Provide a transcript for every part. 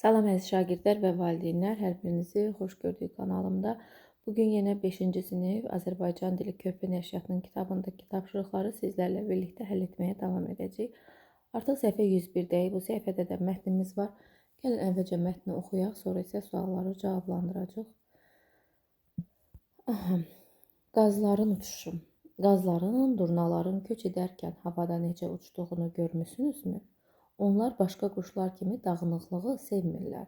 Salam əziz şagirdlər və valideynlər, hər birinizi xoş gördük kanalımda. Bugün yenə 5-ci sinif Azərbaycan dili köhnə nəşriyyatının kitabındakı tapşırıqları sizlərlə birlikdə həll etməyə davam edəcəyik. Artıq səhifə 101-deyik. Bu səhifədə də mətnimiz var. Gəlin əvvəlcə mətni oxuyaq, sonra isə sualları cavablandıracağıq. Qazların uçuşu. Qazların, durnaların köç edərkən havada necə uçduğunu görmüsünüzmü? Onlar başqa quşlar kimi dağınıqlığı sevmirlər.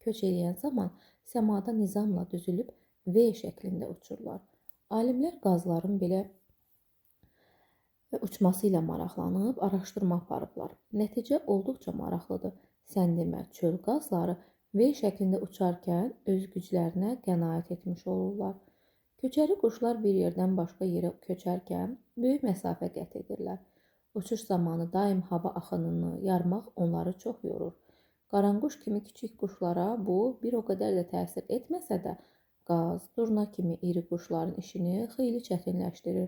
Köç edən zaman səmada nizamla düzülüb V şəklində uçurlar. Alimlər qazların belə uçması ilə maraqlanıb araşdırma aparıblar. Nəticə olduqca maraqlıdır. Sən demə, çöl qazları V şəklində uçarkən öz güclərinə qənaət etmiş olurlar. Köçəri quşlar bir yerdən başqa yerə köçərkən böyük məsafə qət edirlər. Uçuş zamanı daim hava axınını yarmaq onları çox yorur. Qaranquş kimi kiçik quşlara bu bir o qədər də təsir etməsə də, qaz, durna kimi iri quşların işini xeyli çətinləşdirir.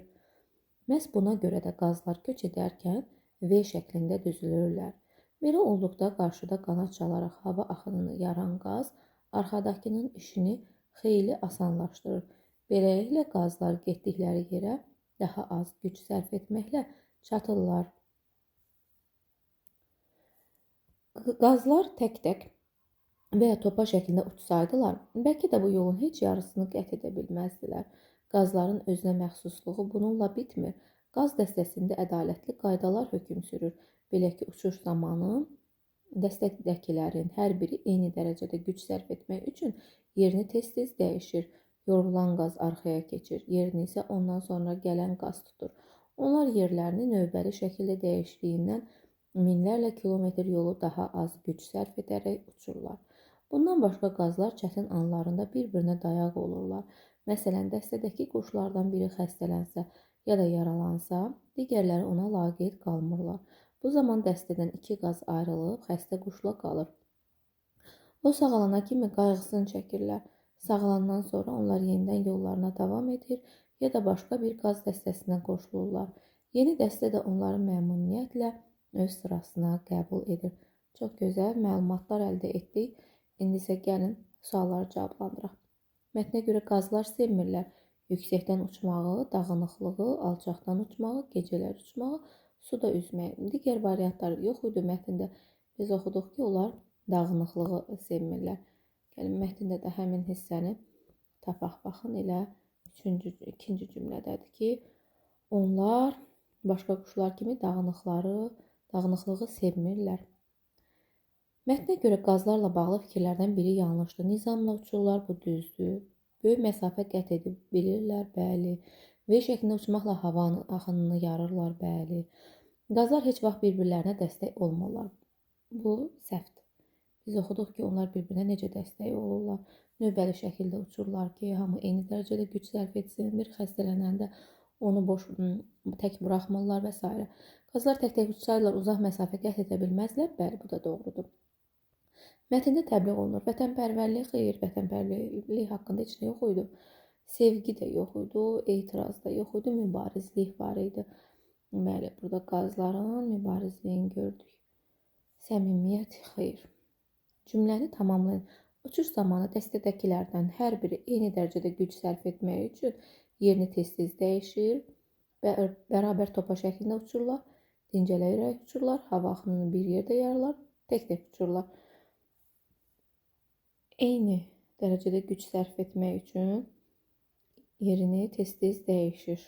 Məhz buna görə də qazlar köç edərkən V şəklində düzülürlər. Belə olduqda qarşıda qanad çalaraq hava axınını yaran qaz arxadakının işini xeyli asanlaşdırır. Beləliklə qazlar getdikləri yerə daha az güc sərf etməklə çatırlar. Qazlar tək-tək və ya topa şəklində uçsaydılar, bəlkə də bu yolun heç yarısını qət edə bilməzdilər. Qazların özünə məxsusluğu bununla bitmir. Qaz dəstəsində ədalətli qaydalar hökm sürür. Belə ki, uçuş zamanı dəstədəkilərin hər biri eyni dərəcədə güc sərf etmək üçün yerini tez-tez dəyişir. Yorulan qaz arxaya keçir, yerini isə ondan sonra gələn qaz tutur. Onlar yerlərini növbəli şəkildə dəyişdiyindən minlərlə kilometr yolu daha az güc sərf edərək uçurlar. Bundan başqa qazlar çətin anlarında bir-birinə dayaq olurlar. Məsələn, dəstədəki quşlardan biri xəstələnsə ya da yaralansa, digərləri ona laqeyd qalmırlar. Bu zaman dəstədən iki qaz ayrılıb xəstə quşla qalır. O sağalana kimi qayğısını çəkirlər. Sağalandan sonra onlar yenidən yollarına davam edir ya da başqa bir qaz dəstəsinə qoşulurlar. Yeni dəstə də onları məmnuniyyətlə öz sırasına qəbul edir. Çox gözəl məlumatlar əldə etdik. İndi isə gəlin sualları cavablandıraq. Mətnə görə qazlar sevmirlər yüksəkdən uçmağı, dağınıqlığı, alçaqdan uçmağı, gecələr uçmağı, suda üzməyi. Digər variantlar yox idi mətndə. Biz oxuduq ki, onlar dağınıqlığı sevmirlər. Gəlin, mətndə də həmin hissəni tapaq. Baxın, elə ikinci cümlədədir ki, onlar başqa quşlar kimi dağınıqlığı sevmirlər. Mətnə görə qazlarla bağlı fikirlərdən biri yanlışdır. Nizamla uçurlar, bu düzdür. Böyük məsafə qət edib bilirlər, bəli. V şəklində uçmaqla havanın axınını yarırlar, bəli. Qazlar heç vaxt bir-birlərinə dəstək olmurlar. Bu səhvdir. Biz oxuduq ki, onlar bir-birinə necə dəstək olurlar. Növbəli şəkildə uçurlar ki, hamı eyni dərəcədə güc sərf etsin. Bir xəstələnəndə onu tək buraxmırlar və s. Qazlar tək-tək uçsaydılar, uzaq məsafə qət edə bilməzlər. Bəli, bu da doğrudur. Mətndə təbliğ olunur. Vətənpərvərlik, xeyr, vətənpərvərlik haqqında heç nə yox idi. Sevgi də yox idi, etiraz da yox idi, mübarizlik var idi. Bəli, burada qazların mübarizliyini gördük. Səmimiyyət, xeyr. Cümləni tamamlayın. Uçuş zamanı dəstədəkilərdən hər biri eyni dərəcədə güc sərf etmək üçün yerini tez-tez dəyişir, bərabər topa şəklində uçurlar, dincələyərək uçurlar, hava axınını bir yerdə yarırlar, tək-tək uçurlar. Eyni dərəcədə güc sərf etmək üçün yerini tez-tez dəyişir.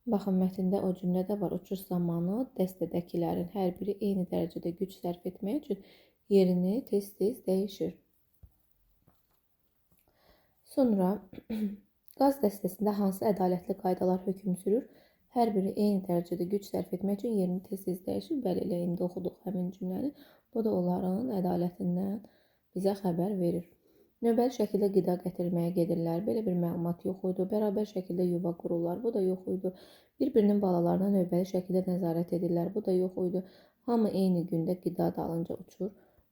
Baxın, mətndə o cümlə də var. Uçuş zamanı dəstədəkilərin hər biri eyni dərəcədə güc sərf etmək üçün yerini tez-tez dəyişir. Sonra qaz dəstəsində hansı ədalətli qaydalar hökm sürür? Hər biri eyni dərəcədə güc sərf etmək üçün yerini tez-tez dəyişir. Bəli, elə indi oxuduq həmin cümləni. Bu da onların ədalətindən bizə xəbər verir. Növbəli şəkildə qida gətirməyə gedirlər. Belə bir məlumat yox idi. Bərabər şəkildə yuva qururlar. Bu da yox idi. Bir-birinin balalarına növbəli şəkildə nəzarət edirlər. Bu da yox idi. Hamı eyni gündə qida dalınca uçur.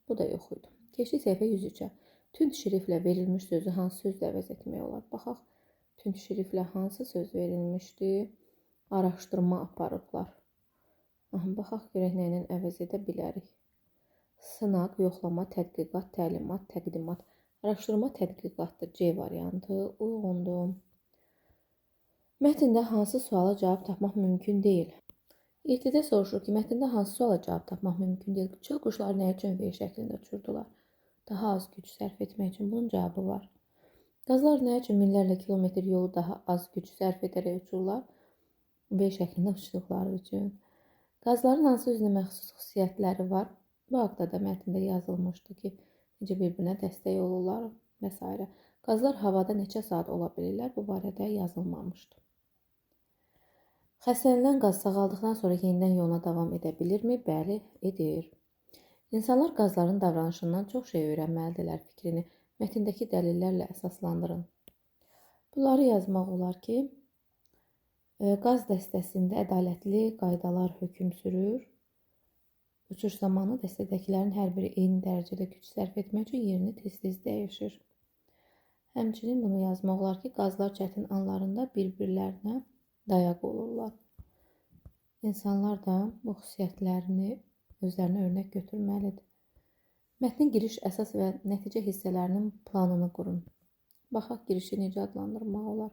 Bu da yox idi. Keçdik səhifə 103-ə. Tünd şriflə verilmiş sözü hansı sözlə əvəz etmək olar? Baxaq, tünd şriflə hansı söz verilmişdi? Araşdırma aparıblar. Baxaq, görək nə ilə əvəz edə bilərik. Sınaq, yoxlama, tədqiqat, təlimat, təqdimat. Araşdırma, tədqiqatdır. C variantı uyğundur. Mətndə hansı suala cavab tapmaq mümkün deyil? İltidə soruşur ki, mətndə hansı suala cavab tapmaq mümkün deyil? Çil quşları nə üçün V şəklində uçurdular? Daha az güc sərf etmək üçün. Bunun cavabı var. Qazlar nə üçün minlərlə kilometr yolu daha az güc sərf edərək uçurlar? V şəklində uçduqları üçün. Qazların hansı özünə məxsus xüsusiyyətləri var? Bu haqda da mətndə yazılmışdı ki, necə bir-birinə dəstək olurlar və s. Qazlar havada neçə saat ola bilirlər? Bu barədə yazılmamışdı. Xəstələnən qaz sağaldıqdan sonra yenidən yoluna davam edə bilirmi? Bəli, edir. İnsanlar qazların davranışından çox şey öyrənməlidirlər fikrini mətndəki dəlillərlə əsaslandırın. Bunları yazmaq olar ki, qaz dəstəsində ədalətli qaydalar hökm sürür. Uçuş zamanı dəstədəkilərin hər biri eyni dərəcədə güc sərf etmək üçün yerini tez-tez dəyişir. Həmçinin bunu yazmaq olar ki, qazlar çətin anlarında bir-birlərinə dayaq olurlar. İnsanlar da bu xüsusiyyətlərini özlərinə örnək götürməlidir. Mətnin giriş, əsas və nəticə hissələrinin planını qurun. Baxaq girişi necə adlandırmaq olar.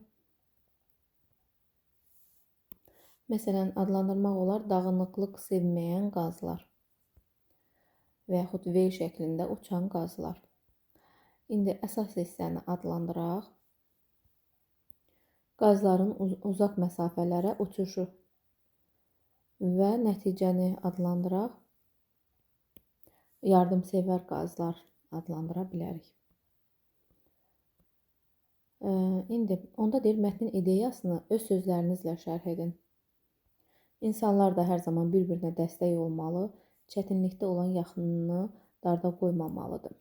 Məsələn, adlandırmaq olar dağınıqlıq sevməyən qazlar və yaxud V şəklində uçan qazlar. İndi əsas hissəni adlandıraq. Qazların uzaq məsafələrə uçuşu və nəticəni adlandıraq. Yardımsevər qazlar adlandıra bilərik. İndi onda deyir, mətnin ideyasını öz sözlərinizlə şərh edin. İnsanlar da hər zaman bir-birinə dəstək olmalı, çətinlikdə olan yaxınını darda qoymamalıdır.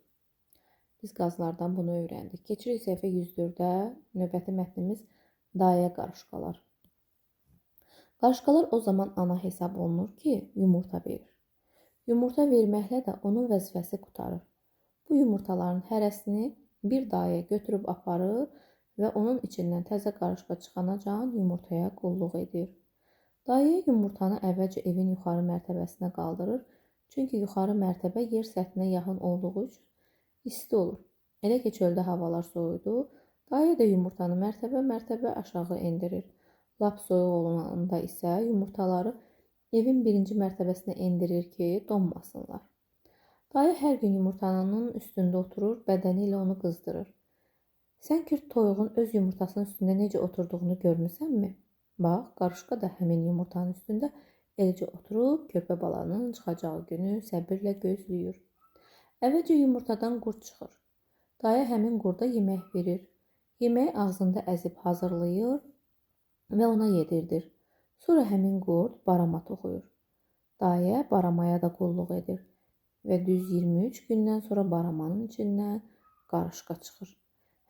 Biz qazlardan bunu öyrəndik. Keçirik səhifə 104-ə, növbəti mətnimiz dayə qarışqalar. Qarışqalar o zaman ana hesab olunur ki, yumurta verir. Yumurta verməklə də onun vəzifəsi qurtarır. Bu yumurtaların hərəsini bir dayə götürüb aparır və onun içindən təzə qarışqa çıxanacan yumurtaya qulluq edir. Dayə yumurtanı əvvəlcə evin yuxarı mərtəbəsinə qaldırır, çünki yuxarı mərtəbə yer səthinə yaxın olduğu üçün isti olur. Elə ki, çöldə havalar soyudu, dayə də yumurtanı mərtəbə aşağı endirir. Lap soyuq olanda isə yumurtaları evin birinci mərtəbəsinə endirir ki, donmasınlar. Dayə hər gün yumurtanın üstündə oturur, bədəni ilə onu qızdırır. Sən kürt toyuğun öz yumurtasının üstündə necə oturduğunu görmüsənmi? Bax, qarışqa da həmin yumurtanın üstündə eləcə oturub, körpə balanın çıxacağı günü səbirlə gözləyir. Əvvəlcə yumurtadan qurd çıxır. Dayə həmin qurda yemək verir. Yeməyi ağzında əzib hazırlayır və ona yedirdir. Sonra həmin qurd barama toxuyur. Dayə baramaya da qulluq edir və düz 23 gündən sonra baramanın içindən qarışqa çıxır.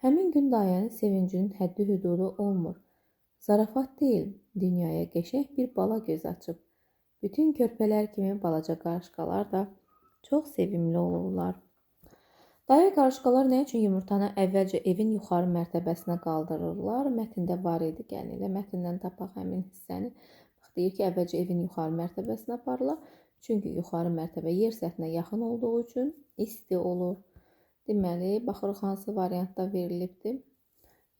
Həmin gün dayənin sevincinin həddi-hüdudu olmur. Zarafat deyil, dünyaya qəşəng bir bala göz açıb. Bütün körpələr kimi balaca qarışqalar da çox sevimli olurlar. Dayə qarışqalar nə üçün yumurtanı əvvəlcə evin yuxarı mərtəbəsinə qaldırırlar? Mətndə var idi, gəlin elə mətndən tapaq həmin hissəni. Bax, deyir ki, əvvəlcə evin yuxarı mərtəbəsinə aparırlar. Çünki yuxarı mərtəbə yer səthinə yaxın olduğu üçün isti olur. Deməli, baxırıq hansı variantda verilibdir.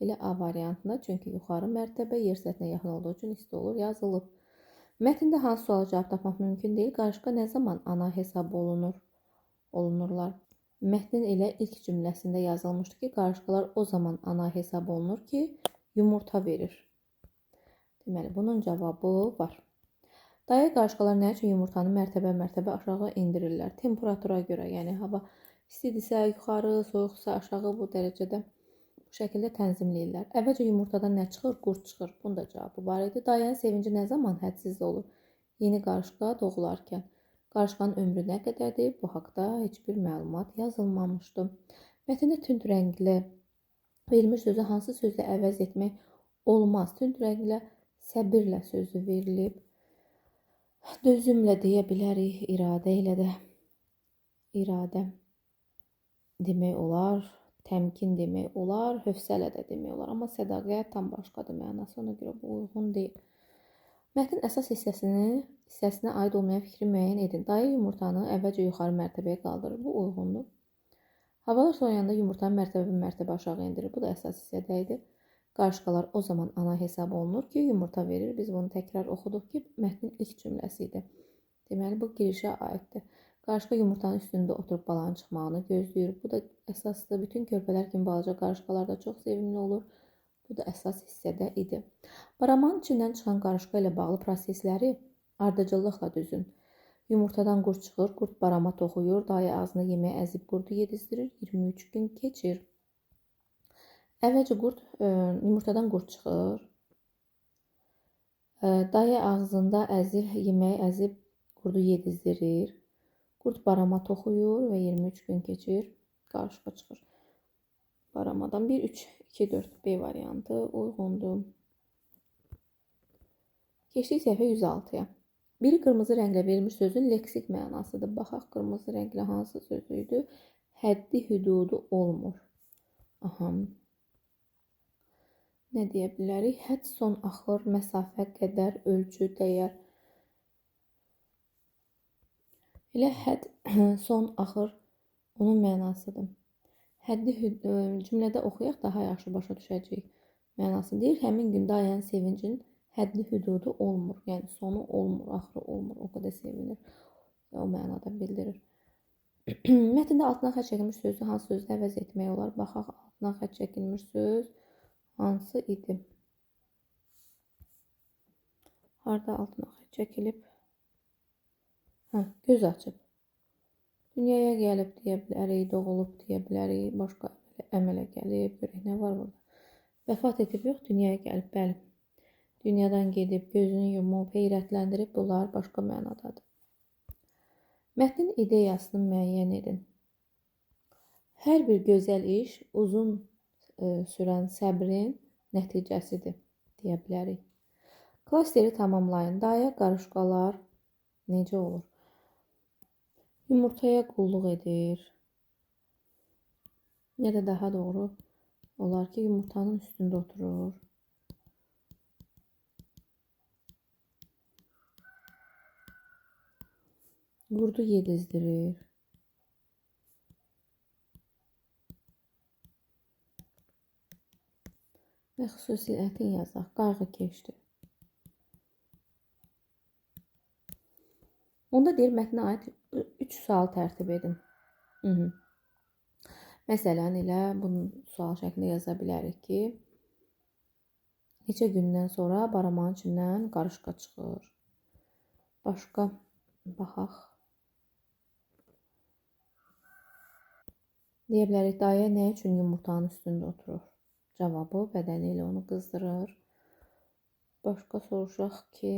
Elə A variantında, çünki yuxarı mərtəbə yer səthinə yaxın olduğu üçün isti olur, yazılıb. Mətndə hansı suala cavab tapmaq mümkün deyil? Qarışqa nə zaman ana hesab olunurlar? Mətnin elə ilk cümləsində yazılmışdı ki, qarışqalar o zaman ana hesab olunur ki, yumurta verir. Deməli, bunun cavabı var. Dayə qarışqalar nə üçün yumurtanı mərtəbə aşağı endirirlər? Temperatura görə, yəni hava istidirsə yuxarı, soyuqsa aşağı bu dərəcədə bu şəkildə tənzimləyirlər. Əvvəlcə yumurtadan nə çıxır? Qurd çıxır. Bunun da cavabı var idi. Dayənin sevinci nə zaman hədsiz olur? Yeni qarışqa doğularkən. Qarışqanın ömrü nə qədərdir? Bu haqda heç bir məlumat yazılmamışdı. Mətndə tünd rənglə verilmiş sözü hansı sözlə əvəz etmək olmaz? Tünd rənglə səbirlə sözü verilib. Dözümlə deyə bilərik, iradə ilə də. İradə demək olar, təmkin demək olar, hövsələ də demək olar. Amma sədaqət tam başqadır mənası, ona görə bu uyğun deyil. Mətnin əsas hissəsinə aid olmayan fikri müəyyən edin. Dayə yumurtanı əvvəlcə yuxarı mərtəbəyə qaldırır. Bu uyğundur. Havalar soyuyanda yumurtanı mərtəbə aşağı endirir. Bu da əsas hissədə idi. Qarışqalar o zaman ana hesab olunur ki, yumurta verir. Biz bunu təkrar oxuduq ki, mətnin ilk cümləsi idi. Deməli, bu girişə aiddir. Qarışqa yumurtanın üstündə oturub balanın çıxmağını gözləyir. Bu da əsasdır. Bütün körpələr kimi balaca qarışqalar da çox sevimli olur. Bu da əsas hissədə idi. Baramanın içindən çıxan qarışqa ilə bağlı prosesləri ardıcıllıqla düzün. Yumurtadan qurd çıxır, qurd barama toxuyur, dayə ağzına yemək əzib qurdu yedizdirir, 23 gün keçir. Əvvəlcə yumurtadan qurd çıxır, dayə ağzında yemək əzib qurdu yedizdirir, qurd barama toxuyur və 23 gün keçir, qarışqa çıxır. Baramadan 1, 3, 2, 4 B variantı uyğundur. Keçdik səhifə 106-ya. Biri qırmızı rənglə verilmiş sözün leksik mənasıdır. Baxaq, qırmızı rənglə hansı sözü idi? Həddi hüdudu olmur. Aha. Nə deyə bilərik? Hədd, son, axır, məsafə, qədər, ölçü, dəyər. Elə hədd, son, axır onun mənasıdır. Həddi cümlədə oxuyaq, daha yaxşı başa düşəcəyik mənası. Deyir, həmin gün dayənin sevincinin həddi hüdudu olmur. Yəni, sonu olmur, axırı olmur. O qədər sevinir. O mənada bildirir. Mətndə altına xətt çəkilmiş sözü hansı sözlə əvəz etmək olar? Baxaq, altına xətt çəkilmiş söz hansı idi? Harada altına xətt çəkilib? Göz açıb. Dünyaya gəlib deyə bilərik, doğulub deyə bilərik, başqa əmələ gəlib, görək nə var burada. Vəfat edib yox, dünyaya gəlib, bəli. Dünyadan gedib, gözünü yumub, heyrətləndirib, bunlar başqa mənadadır. Mətnin ideyasını müəyyən edin. Hər bir gözəl iş uzun sürən səbrin nəticəsidir, deyə bilərik. Klasteri tamamlayın. Dayə qarışqalar necə olur? Yumurtaya qulluq edir. Ya da daha doğru olar ki, yumurtanın üstündə oturur. Qurdu yedizdirir. Və xüsusiyyətin yazaq. Qayğı keçdi. Onda deyir, mətnə aid 3 sual tərtib edin. Məsələn, elə bunu sual şəklində yaza bilərik ki, neçə gündən sonra baramanın içindən qarışqa çıxır. Başqa baxaq. Deyə bilərik, dayə nə üçün yumurtanın üstündə oturur? Cavabı bədəni ilə onu qızdırır. Başqa soruşaq ki,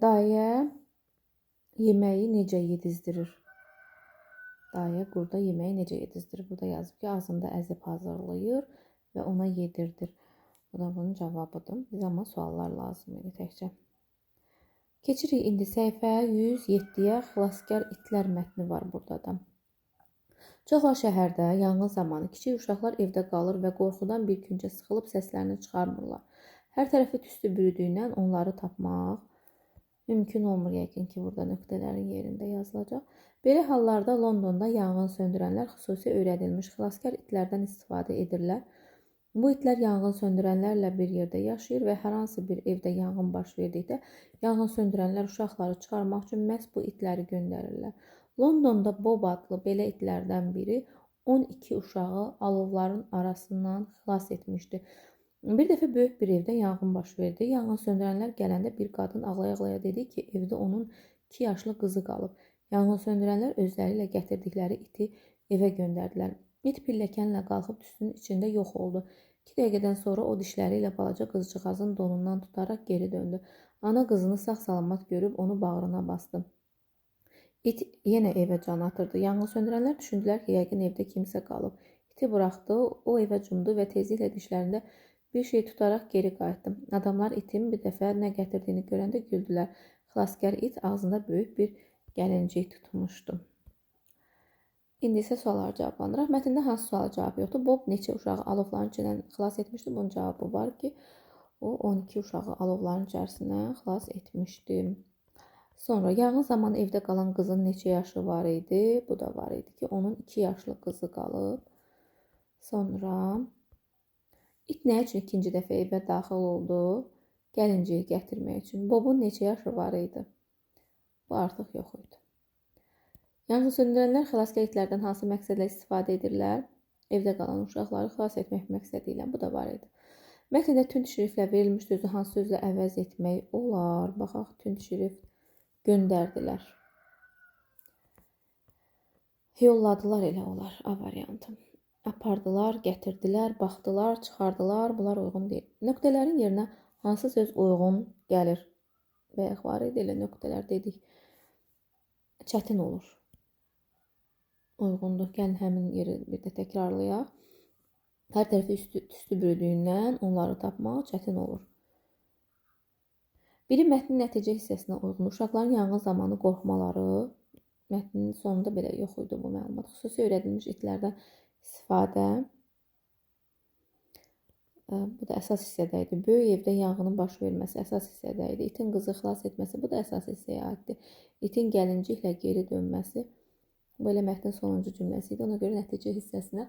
dayə yeməyi necə yedizdirir? Dayə qurda yeməyi necə yedizdirir? Burada yazıb ki, ağzında əzib hazırlayır və ona yedirdir. Bu da bunun cavabıdır. Biz amma suallar lazım idi təkcə. Keçirik indi səhifə 107-yə. Xilaskar itlər mətni var burada da. Çoxlar şəhərdə yanğın zamanı kiçik uşaqlar evdə qalır və qorxudan bir küncə sıxılıb səslərini çıxarmırlar. Hər tərəfi tüstü bürüdüyündən onları tapmaq mümkün olmur, yəqin ki, burada nöqtələrin yerində yazılacaq. Belə hallarda Londonda yanğın söndürənlər xüsusi öyrədilmiş xilaskar itlərdən istifadə edirlər. Bu itlər yanğın söndürənlərlə bir yerdə yaşayır və hər hansı bir evdə yanğın baş verdikdə yanğın söndürənlər uşaqları çıxarmaq üçün məhz bu itləri göndərirlər. Londonda Bob adlı belə itlərdən biri 12 uşağı alovların arasından xilas etmişdi. Bir dəfə böyük bir evdə yanğın baş verdi. Yanğın söndürənlər gələndə bir qadın ağlaya-ağlaya dedi ki, evdə onun 2 yaşlı qızı qalıb. Yanğın söndürənlər özləri ilə gətirdikləri iti evə göndərdilər. İt pilləkənlə qalxıb tüstünün içində yox oldu. 2 dəqiqədən sonra o dişləri ilə balaca qızcığazın donundan tutaraq geri döndü. Ana qızını sağ-salamat görüb onu bağrına bastı. İt yenə evə can atırdı. Yanğın söndürənlər düşündülər ki, yəqin evdə kimsə qalıb. İti buraxdı, o evə cumdu və tezliklə dişlərində bir şey tutaraq geri qayıtdı. Adamlar itin bir dəfə nə gətirdiyini görəndə güldülər. Xilaskar it ağzında böyük bir gəlincik tutmuşdu. İndi isə sualları cavablandıraq. Mətndə hansı suala cavab yoxdur? Bob neçə uşağı alovların içindən xilas etmişdi? Bunun cavabı var ki, o 12 uşağı alovların içərisindən xilas etmişdi. Sonra yanğın zamanı evdə qalan qızın neçə yaşı var idi? Bu da var idi ki, onun 2 yaşlı qızı qalıb. Sonra it nə üçün ikinci dəfə evə daxil oldu? Gəlinciyi gətirmək üçün. Bobun neçə yaşı var idi? Bu artıq yox idi. Yanğınsöndürənlər xilaskar itlərdən hansı məqsədlə istifadə edirlər? Evdə qalan uşaqları xilas etmək məqsədi ilə. Bu da var idi. Mətndə tünd şriftlə verilmiş sözü hansı sözlə əvəz etmək olar? Baxaq, tünd şrift göndərdilər. Yolladılar elə olar. A variantı. Apardılar, gətirdilər, baxdılar, çıxardılar. Bunlar uyğun deyil. Nöqtələrin yerinə hansı söz uyğun gəlir? Bayaq var idi elə nöqtələr dedik. Çətin olur. Uyğundur. Gəlin həmin yeri bir də təkrarlayaq. Hər tərəfi üstü bürüdüyündən onları tapmaq çətin olur. Biri mətnin nəticə hissəsinə uyğun. Uşaqların yanğın zamanı qorxmaları. Mətnin sonunda belə yox idi bu məlumat. Xüsusi öyrədilmiş itlərdən istifadə. Bu da əsas hissədə idi. Böyük evdə yanğının baş verməsi əsas hissədə idi. İtin qızı xilas etməsi bu da əsas hissəyə aiddir. İtin gəlinciklə geri dönməsi bu elə mətnin sonuncu cümləsi idi. Ona görə nəticə hissəsinə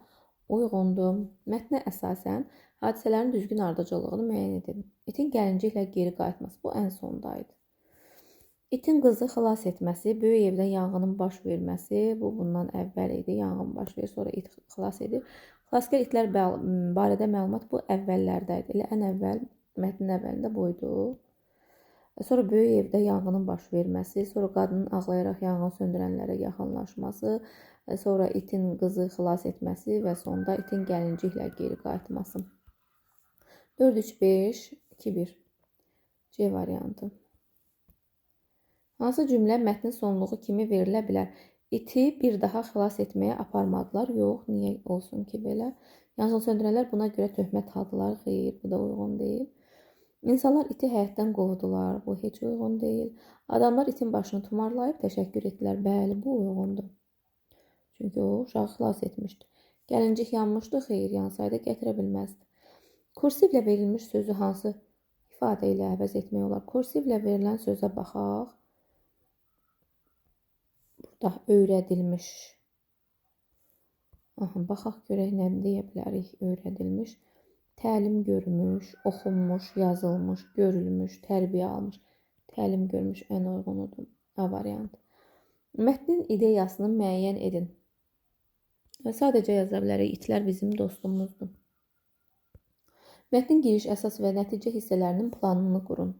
uyğundur. Mətnə əsasən hadisələrin düzgün ardıcıllığını müəyyən edin. İtin gəlinciklə geri qayıtması bu ən sonda idi. İtin qızı xilas etməsi, böyük evdə yanğının baş verməsi bu bundan əvvəl idi. Yanğın baş verir, sonra it xilas edir. Xilaskar itlər barədə məlumat bu əvvəllərdə idi. Elə ən əvvəl mətnin əvvəlində bu idi. Sonra böyük evdə yanğının baş verməsi, sonra qadının ağlayaraq yanğın söndürənlərə yaxınlaşması, sonra itin qızı xilas etməsi və sonda itin gəlinciklə geri qayıtması. 4-3-5, 2-1. C variantı. Hansı cümlə mətnin sonluğu kimi verilə bilər? İti bir daha xilas etməyə aparmadılar. Yox, niyə olsun ki belə? Yanğın söndürənlər buna görə töhmət aldılar. Xeyr, bu da uyğun deyil. İnsanlar iti həyətdən qovdular. Bu heç uyğun deyil. Adamlar itin başını tumarlayıb təşəkkür etdilər. Bəli, bu uyğundur. Çünki o uşağı xilas etmişdi. Gəlincik yanmışdı. Xeyr, yansaydı gətirə bilməzdi. Kursivlə verilmiş sözü hansı ifadə ilə əvəz etmək olar? Kursivlə verilən sözə baxaq. Burada öyrədilmiş. Baxaq görək nə deyə bilərik öyrədilmiş. Təlim görmüş, oxunmuş, yazılmış, görülmüş, tərbiyə almış. Təlim görmüş ən uyğunudur. A variantı. Mətnin ideyasını müəyyən edin. Sadəcə yaza bilərik. İtlər bizim dostumuzdur. Mətnin giriş, əsas və nəticə hissələrinin planını qurun.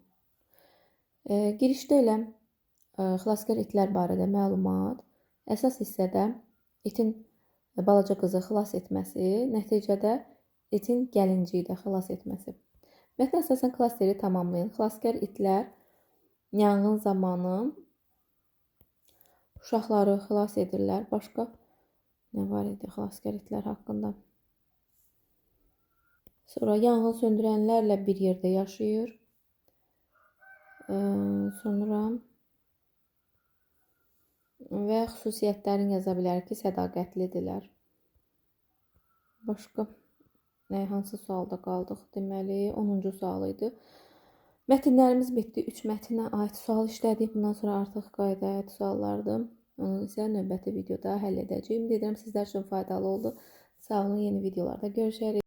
Girişdə elə xilaskar itlər barədə məlumat. Əsas hissədə itin balaca qızı xilas etməsi, nəticədə itin gəlinciyi də xilas etməsi. Mətnə əsasən klasteri tamamlayın. Xilaskar itlər yanğın zamanı uşaqları xilas edirlər. Başqa nə var idi xilaskar itlər haqqında? Sonra yanğın söndürənlərlə bir yerdə yaşayır. Sonra və xüsusiyyətlərini yaza bilərik ki, sədaqətlidirlər. Başqa hansı sualda qaldıq? Deməli, 10-cu sual idi. Mətnlərimiz bitdi. 3 mətnə aid sual işlədik. Bundan sonra artıq qayda aid suallardır. Onu isə növbəti videoda həll edəcəyim. Ümid edirəm sizlər üçün faydalı oldu. Sağ olun, yeni videolarda görüşərik.